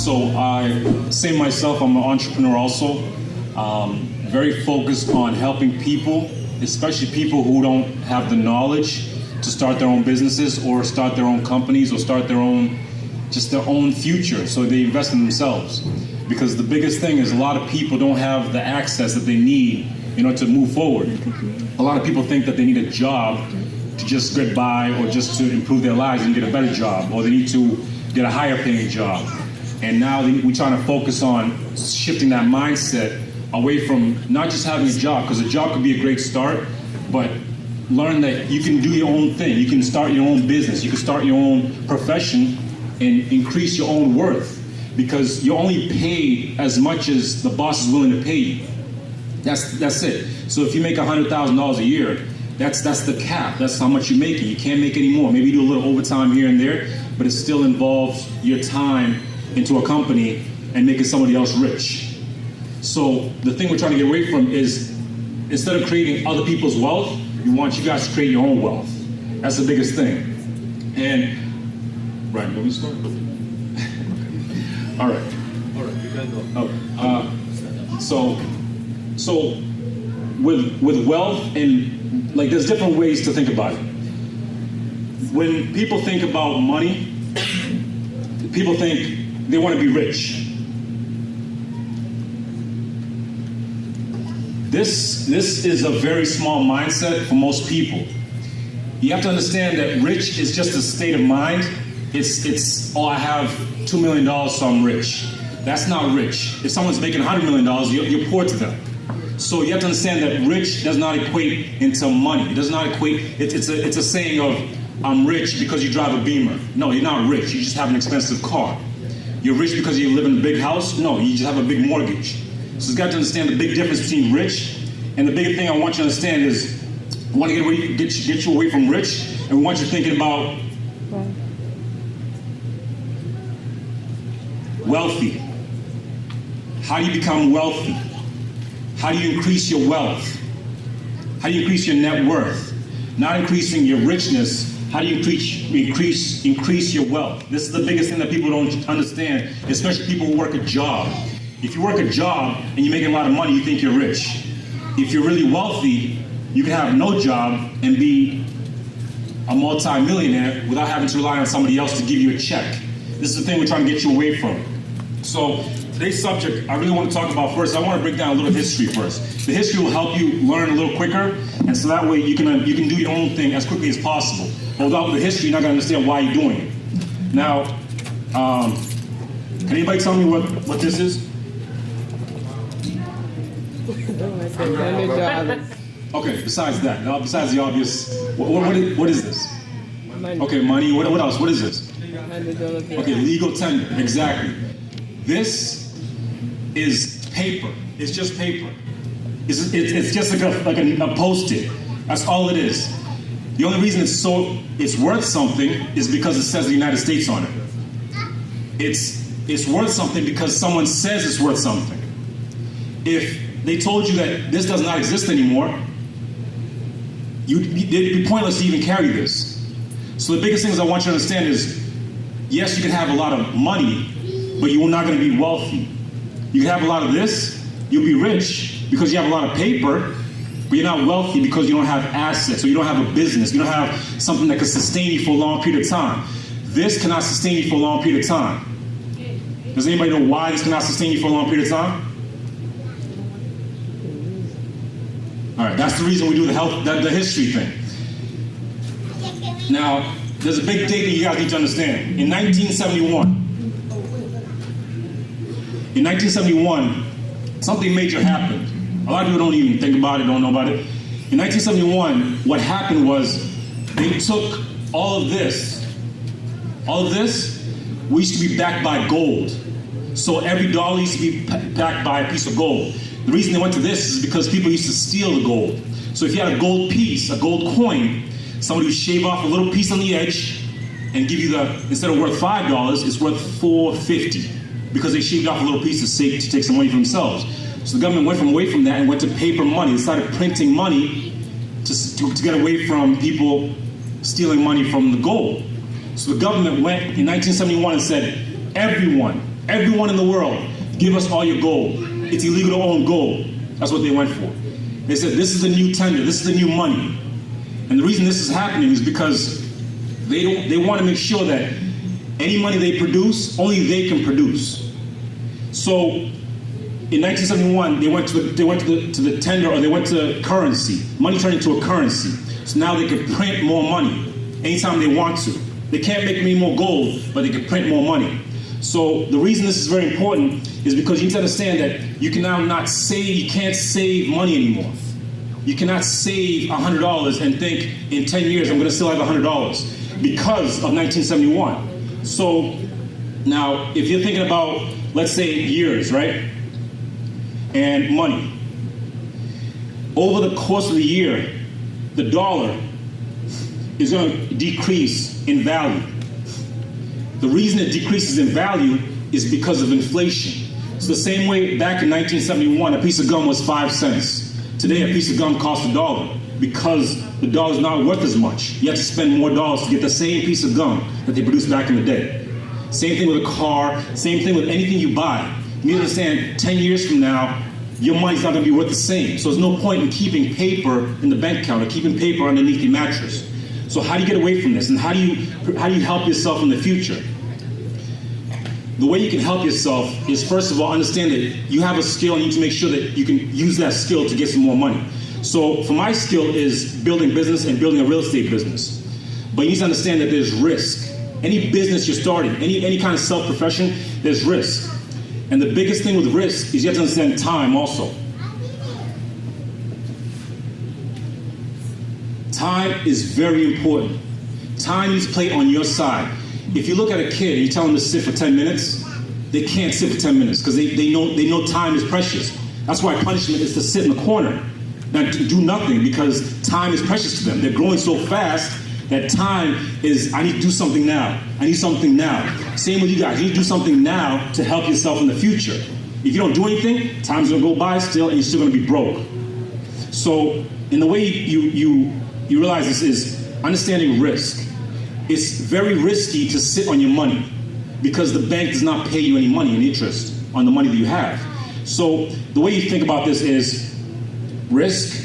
So I say myself, I'm an entrepreneur also. Very focused on helping people, especially people who don't have the knowledge to start their own businesses or start their own companies or start their own future. So they invest in themselves. Because the biggest thing is a lot of people don't have the access that they need in order to move forward. A lot of people think that they need a job to just get by or just to improve their lives and get a better job, or they need to get a higher paying job. And now we're trying to focus on shifting that mindset away from not just having a job, because a job could be a great start, but learn that you can do your own thing. You can start your own business. You can start your own profession and increase your own worth, because you're only paid as much as the boss is willing to pay you. That's it. So if you make $100,000 a year, that's the cap. That's how much you're making. You can't make any more. Maybe you do a little overtime here and there, but it still involves your time into a company and making somebody else rich. So the thing we're trying to get away from is, instead of creating other people's wealth, we want you guys to create your own wealth. That's the biggest thing. And, right, let me start. All right. You can go. So with wealth, and like there's different ways to think about it. When people think about money, people think they want to be rich. This is a very small mindset for most people. You have to understand that rich is just a state of mind. It's I have $2 million, so I'm rich. That's not rich. If someone's making $100 million, you're poor to them. So you have to understand that rich does not equate into money. It does not equate. It's a saying of, I'm rich because you drive a Beamer. No, you're not rich. You just have an expensive car. You're rich because you live in a big house. No, you just have a big mortgage. So you've got to understand the big difference between rich, and the big thing I want you to understand is, we want to get you away from rich, and we want you thinking about wealthy. How do you become wealthy? How do you increase your wealth? How do you increase your net worth? Not increasing your richness. How do you increase your wealth? This is the biggest thing that people don't understand, especially people who work a job. If you work a job and you're making a lot of money, you think you're rich. If you're really wealthy, you can have no job and be a multi-millionaire without having to rely on somebody else to give you a check. This is the thing we're trying to get you away from. So today's subject, I really want to talk about first. I want to break down a little history first. The history will help you learn a little quicker, and so that way you can do your own thing as quickly as possible. But without the history, you're not going to understand why you're doing it. Now, can anybody tell me what this is? Okay, besides that, besides the obvious, what is this? Okay, money. What else? What is this? Okay, legal tender. Exactly. This is paper. It's just paper. It's just like a Post-it. That's all it is. The only reason it's worth something is because it says the United States on it. It's worth something because someone says it's worth something. If they told you that this does not exist anymore, it'd be pointless to even carry this. So the biggest things I want you to understand is, yes, you can have a lot of money, but you're not going to be wealthy. You can have a lot of this, you'll be rich because you have a lot of paper, but you're not wealthy because you don't have assets, or you don't have a business, you don't have something that can sustain you for a long period of time. This cannot sustain you for a long period of time. Does anybody know why this cannot sustain you for a long period of time? All right, that's the reason we do the history thing. Now, there's a big date that you guys need to understand. In 1971, something major happened. A lot of people don't even think about it, don't know about it. In 1971, what happened was they took all of this, we used to be backed by gold. So every dollar used to be backed by a piece of gold. The reason they went to this is because people used to steal the gold. So if you had a gold piece, a gold coin, somebody would shave off a little piece on the edge and give you instead of worth $5, it's worth $4.50, because they shaved off a little piece to take some money for themselves. So the government went away from that and went to paper money. They started printing money to get away from people stealing money from the gold. So the government went in 1971 and said, everyone everyone in the world, give us all your gold. It's illegal to own gold. That's what they went for. They said, this is the new tender, this is the new money. And the reason this is happening is because they want to make sure that any money they produce, only they can produce. So in 1971, they went to the tender, or they went to currency. Money turned into a currency. So now they can print more money anytime they want to. They can't make any more gold, but they can print more money. So the reason this is very important is because you need to understand that you can now not save, you can't save money anymore. You cannot save $100 and think in 10 years I'm going to still have $100 because of 1971. So now if you're thinking about, let's say, years, right? And money. Over the course of the year, the dollar is going to decrease in value. The reason it decreases in value is because of inflation. It's the same way back in 1971, a piece of gum was 5 cents. Today, a piece of gum costs $1 because the dollar is not worth as much. You have to spend more dollars to get the same piece of gum that they produced back in the day. Same thing with a car, same thing with anything you buy. You need to understand, 10 years from now, your money's not going to be worth the same. So there's no point in keeping paper in the bank account or keeping paper underneath your mattress. So how do you get away from this? And how do you help yourself in the future? The way you can help yourself is, first of all, understand that you have a skill and you need to make sure that you can use that skill to get some more money. So for my skill is building business and building a real estate business. But you need to understand that there's risk. Any business you're starting, any kind of self-profession, there's risk. And the biggest thing with risk is you have to understand time also. Time is very important. Time needs to play on your side. If you look at a kid and you tell them to sit for 10 minutes, they can't sit for 10 minutes because they know time is precious. That's why punishment is to sit in the corner, not to do nothing, because time is precious to them. They're growing so fast that time is, I need to do something now. I need something now. Same with you guys. You need to do something now to help yourself in the future. If you don't do anything, time's going to go by still and you're still going to be broke. So in the way you realize this is understanding risk. It's very risky to sit on your money because the bank does not pay you any money in interest on the money that you have. So the way you think about this is risk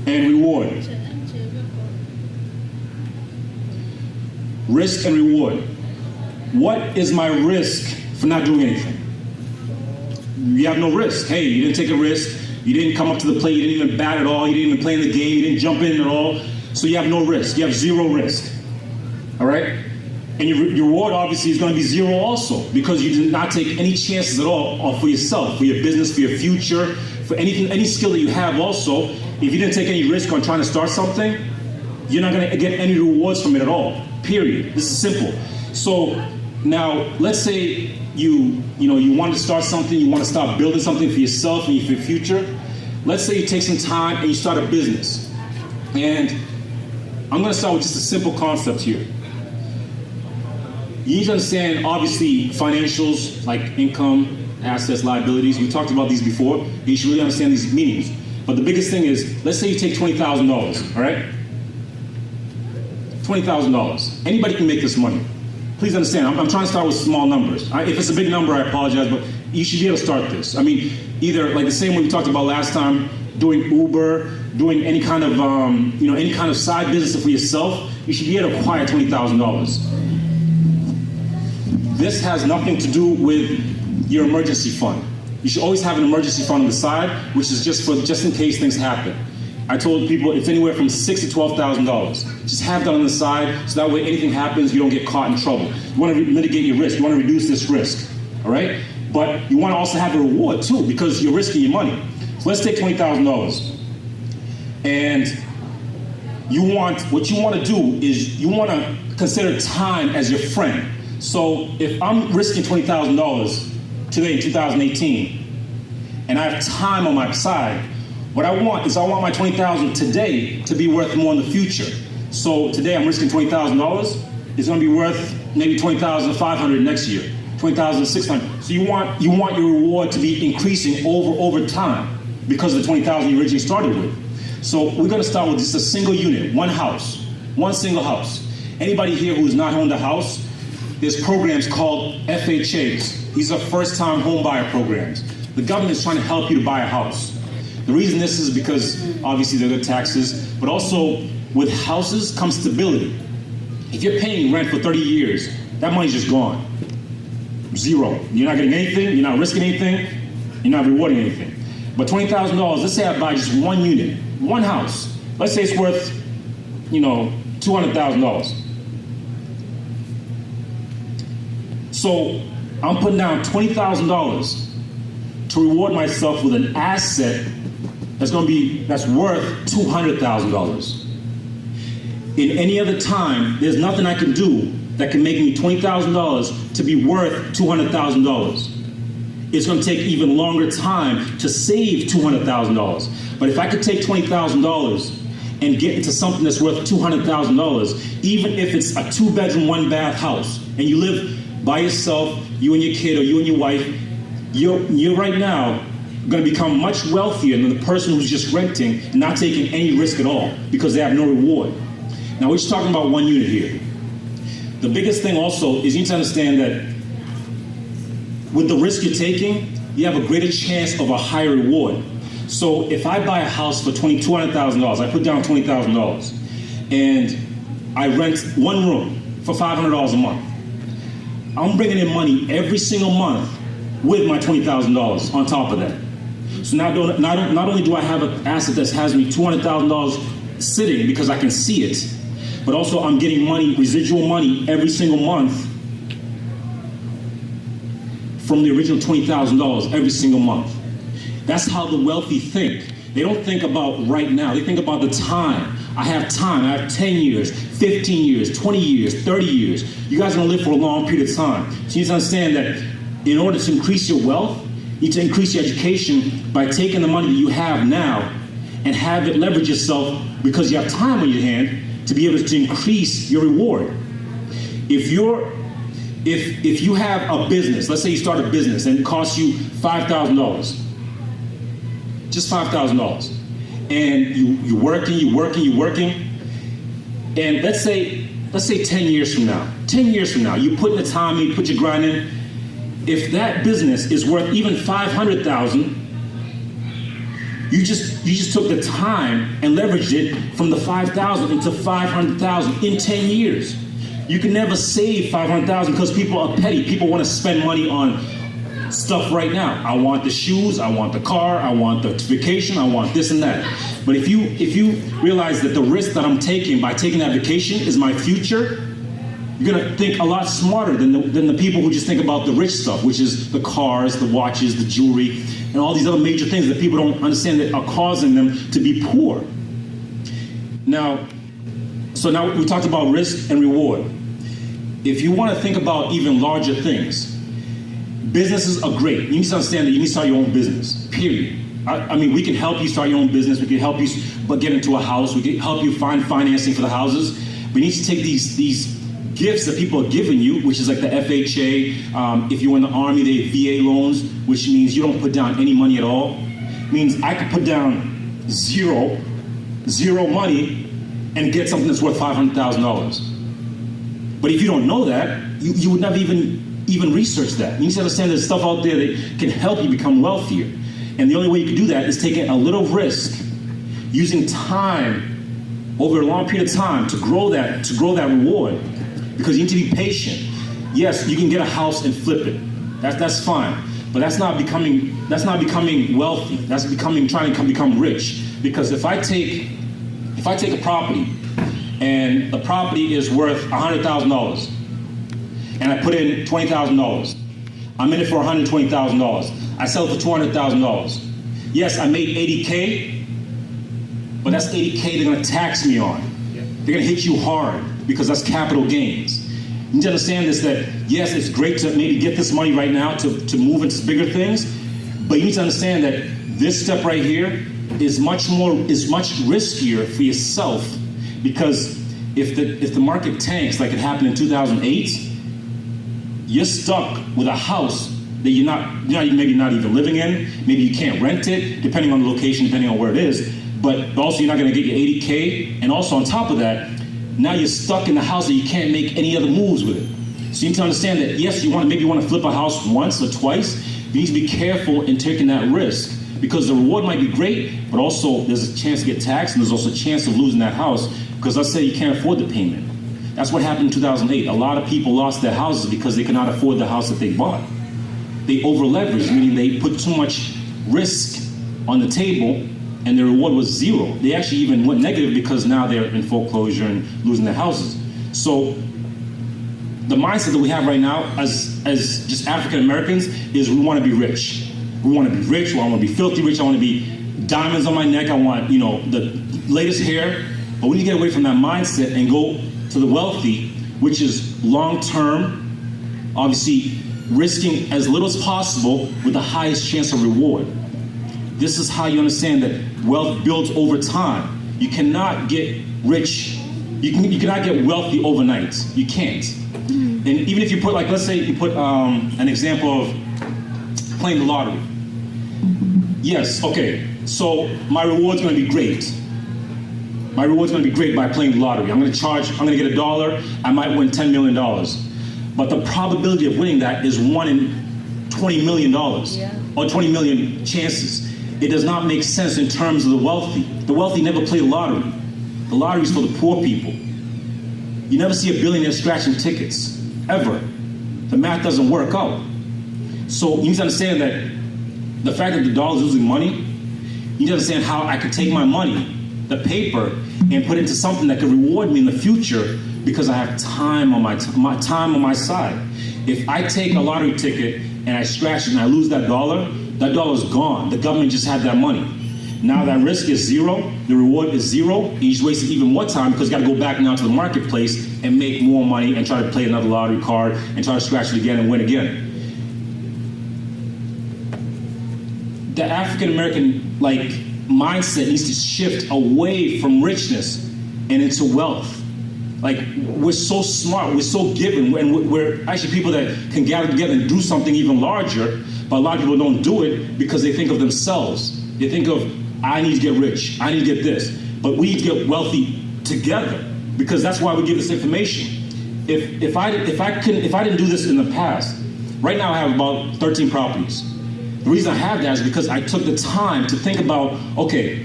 and reward. Risk and reward. What is my risk for not doing anything? You have no risk. Hey, you didn't take a risk. You didn't come up to the plate. You didn't even bat at all. You didn't even play in the game. You didn't jump in at all. So you have no risk. You have zero risk. All right? And your reward obviously is going to be zero also because you did not take any chances at all for yourself, for your business, for your future, for anything, any skill that you have also. If you didn't take any risk on trying to start something, you're not going to get any rewards from it at all. Period. This is simple. So now let's say you want to start something, you want to start building something for yourself and for your future. Let's say you take some time and you start a business. And I'm going to start with just a simple concept here. You need to understand, obviously, financials like income, assets, liabilities. We talked about these before. You should really understand these meanings. But the biggest thing is, let's say you take $20,000, all right? $20,000. Anybody can make this money. Please understand, I'm trying to start with small numbers. If it's a big number, I apologize, but you should be able to start this. I mean, either like the same way we talked about last time, doing Uber, doing any kind of, any kind of side business for yourself, you should be able to acquire $20,000. This has nothing to do with your emergency fund. You should always have an emergency fund on the side, which is just in case things happen. I told people it's anywhere from $6,000 to $12,000. Just have that on the side, so that way anything happens, you don't get caught in trouble. You want to mitigate your risk. You want to reduce this risk, all right? But you want to also have a reward too, because you're risking your money. So let's take $20,000, and what you want to do is you want to consider time as your friend. So if I'm risking $20,000 today in 2018, and I have time on my side, what I want my $20,000 today to be worth more in the future. So today I'm risking $20,000. It's going to be worth maybe $20,500 next year, $20,600. So you want your reward to be increasing over time because of the $20,000 you originally started with. So we're going to start with just a single unit, one house, one single house. Anybody here who's not owned a house, there's programs called FHAs. These are first-time home buyer programs. The government is trying to help you to buy a house. The reason this is because obviously there are taxes, but also with houses comes stability. If you're paying rent for 30 years, that money's just gone. Zero. You're not getting anything, you're not risking anything, you're not rewarding anything. But $20,000, let's say I buy just one unit, one house. Let's say it's worth, $200,000. So I'm putting down $20,000 to reward myself with an asset that's worth $200,000. In any other time, there's nothing I can do that can make me $20,000 to be worth $200,000. It's going to take even longer time to save $200,000. But if I could take $20,000 and get into something that's worth $200,000, even if it's a 2-bedroom, 1-bath house, and you live by yourself, you and your kid or you and your wife, you're right now going to become much wealthier than the person who's just renting and not taking any risk at all because they have no reward. Now, we're just talking about one unit here. The biggest thing also is you need to understand that with the risk you're taking, you have a greater chance of a higher reward. So if I buy a house for $200,000, I put down $20,000, and I rent one room for $500 a month, I'm bringing in money every single month with my $20,000 on top of that. So now not only do I have an asset that has me $200,000 sitting because I can see it, but also I'm getting money, residual money, every single month from the original $20,000 every single month. That's how the wealthy think. They don't think about right now. They think about the time. I have time. I have 10 years, 15 years, 20 years, 30 years. You guys are going to live for a long period of time. So you need to understand that in order to increase your wealth, you need to increase your education by taking the money that you have now and have it leverage yourself because you have time on your hand to be able to increase your reward. If you have a business, let's say you start a business and it costs you $5,000, just $5,000, and you're working, and let's say 10 years from now, you put in the time, you put your grind in. If that business is worth even $500,000, you just took the time and leveraged it from the $5,000 into $500,000 in 10 years. You can never save $500,000 because people are petty. People want to spend money on stuff right now. I want the shoes, I want the car, I want the vacation, I want this and that. But if you realize that the risk that I'm taking by taking that vacation is my future, you're gonna think a lot smarter than the people who just think about the rich stuff, which is the cars, the watches, the jewelry, and all these other major things that people don't understand that are causing them to be poor. Now we talked about risk and reward. If you want to think about even larger things, businesses are great. You need to understand that you need to start your own business, period. I mean, we can help you start your own business. We can help you get into a house. We can help you find financing for the houses. We need to take these gifts that people are giving you, which is like the FHA. If you're in the Army, they have VA loans, which means you don't put down any money at all. It means I could put down zero money and get something that's worth $500,000. But if you don't know that, you would never even research that. You need to understand there's stuff out there that can help you become wealthier. And the only way you can do that is taking a little risk, using time over a long period of time to grow that reward. Because you need to be patient. Yes, you can get a house and flip it. That's fine. But that's not becoming wealthy. That's trying to become rich. Because if I take a property and the property is worth $100,000 and I put in $20,000, I'm in it for $120,000. I sell it for $200,000. Yes, I made $80K, but that's $80K they're going to tax me on. They're going to hit you hard because that's capital gains. You need to understand this, that yes, it's great to maybe get this money right now to move into bigger things, but you need to understand that this step right here is much riskier for yourself, because if the market tanks like it happened in 2008, you're stuck with a house that you're maybe not even living in. Maybe you can't rent it, depending on the location, depending on where it is. But also you're not going to get your $80K, and also on top of that, now you're stuck in the house and you can't make any other moves with it. So you need to understand that, yes, maybe you want to flip a house once or twice. You need to be careful in taking that risk, because the reward might be great, but also there's a chance to get taxed, and there's also a chance of losing that house, because let's say you can't afford the payment. That's what happened in 2008. A lot of people lost their houses because they could not afford the house that they bought. They over-leveraged, meaning they put too much risk on the table, and their reward was zero. They actually even went negative because now they're in foreclosure and losing their houses. So the mindset that we have right now as just African Americans is we want to be rich. We want to be rich, I want to be filthy rich, I want to be diamonds on my neck, I want, the latest hair. But we need to get away from that mindset and go to the wealthy, which is long-term, obviously risking as little as possible with the highest chance of reward. This is how you understand that wealth builds over time. You cannot get rich, you cannot get wealthy overnight. You can't. And even if you put, let's say you put an example of playing the lottery. Yes, okay, so my reward's gonna be great. My reward's gonna be great by playing the lottery. I'm gonna get $1, I might win $10 million. But the probability of winning that is 1 in $20 million, or 20 million chances. It does not make sense in terms of the wealthy. The wealthy never play the lottery. The lottery is for the poor people. You never see a billionaire scratching tickets, ever. The math doesn't work out. So you need to understand that the fact that the dollar is losing money, you need to understand how I could take my money, the paper, and put it into something that could reward me in the future, because I have time on my time on my side. If I take a lottery ticket and I scratch it and I lose that dollar's gone. The government just had that money. Now that risk is zero, the reward is zero, and you just wasted even more time, because you got to go back now to the marketplace and make more money and try to play another lottery card and try to scratch it again and win again. The African American mindset needs to shift away from richness and into wealth. We're so smart, we're so given, and we're actually people that can gather together and do something even larger, but a lot of people don't do it because they think of themselves. They think of, I need to get rich, I need to get this, but we need to get wealthy together, because that's why we give this information. If I didn't do this in the past, right now I have about 13 properties. The reason I have that is because I took the time to think about, okay,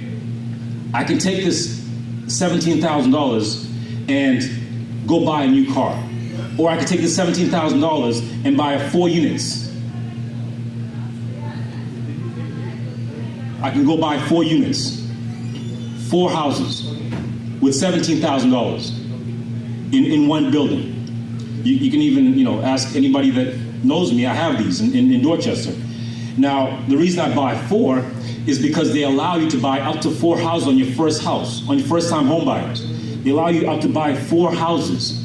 I can take this $17,000 and go buy a new car. Or I could take this $17,000 and buy 4 units. I can go buy 4 units, 4 houses with $17,000 in one building. You can even ask anybody that knows me. I have these in Dorchester. Now, the reason I buy 4 is because they allow you to buy up to 4 houses on your first house, on your first-time home buyers. They allow you up to buy 4 houses.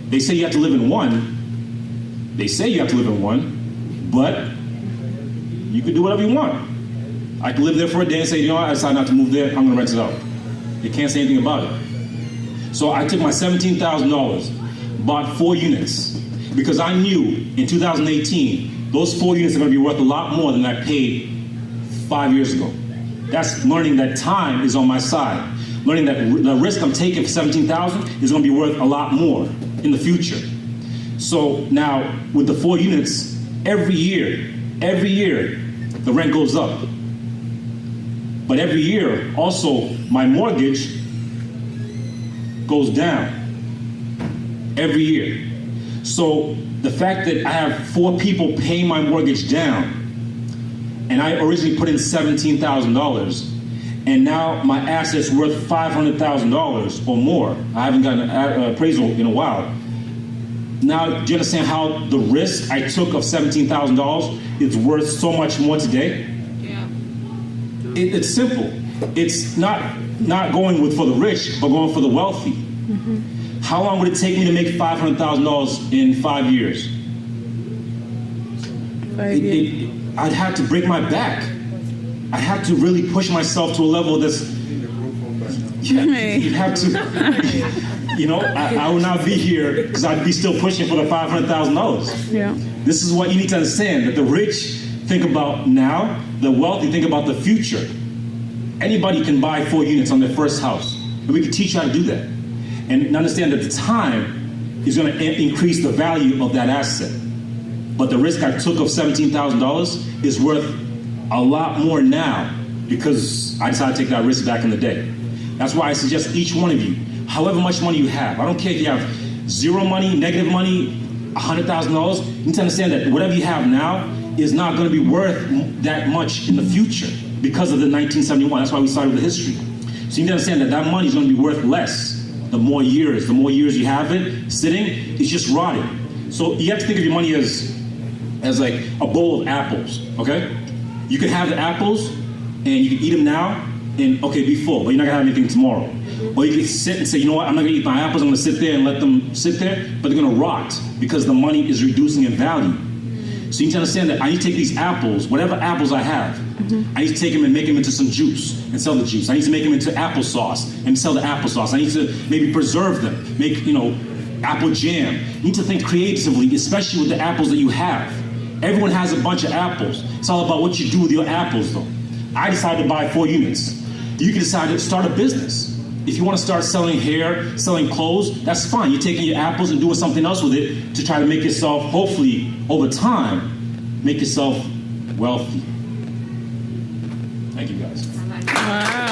They say you have to live in one. They say you have to live in one, but you can do whatever you want. I can live there for a day and say, I decided not to move there, I'm gonna rent it out. You can't say anything about it. So I took my $17,000, bought 4 units, because I knew in 2018, those 4 units are gonna be worth a lot more than I paid 5 years ago. That's learning that time is on my side. Learning that the risk I'm taking for $17,000 is gonna be worth a lot more in the future. So now with the 4 units, every year, the rent goes up. But every year, also, my mortgage goes down every year. So the fact that I have 4 people paying my mortgage down, and I originally put in $17,000, and now my asset's worth $500,000 or more. I haven't gotten an appraisal in a while. Now, do you understand how the risk I took of $17,000 is worth so much more today? Yeah. It's simple. It's not going for the rich, but going for the wealthy. Mm-hmm. How long would it take me to make $500,000 in 5 years? 5 years. I'd have to break my back. I have to really push myself to a level that's, you'd have to, I would not be here because I'd be still pushing for the $500,000. Yeah. This is what you need to understand, that the rich think about now, the wealthy think about the future. Anybody can buy 4 units on their first house, and we can teach you how to do that. And understand that the time is going to increase the value of that asset. But the risk I took of $17,000 is worth a lot more now because I decided to take that risk back in the day. That's why I suggest each one of you, however much money you have, I don't care if you have zero money, negative money, $100,000, you need to understand that whatever you have now is not going to be worth that much in the future because of the 1971. That's why we started with the history. So you need to understand that that money is going to be worth less the more years you have it sitting, it's just rotting. So you have to think of your money as like a bowl of apples, okay? You can have the apples and you can eat them now and okay, be full, but you're not gonna have anything tomorrow. Or you can sit and say, you know what, I'm not gonna eat my apples, I'm gonna sit there and let them sit there, but they're gonna rot because the money is reducing in value. So you need to understand that I need to take these apples, whatever apples I have, I need to take them and make them into some juice and sell the juice. I need to make them into applesauce and sell the applesauce. I need to maybe preserve them, make, apple jam. You need to think creatively, especially with the apples that you have. Everyone has a bunch of apples. It's all about what you do with your apples, though. I decided to buy 4 units. You can decide to start a business. If you want to start selling hair, selling clothes, that's fine. You're taking your apples and doing something else with it to try to make yourself, hopefully, over time, make yourself wealthy. Thank you, guys. Wow.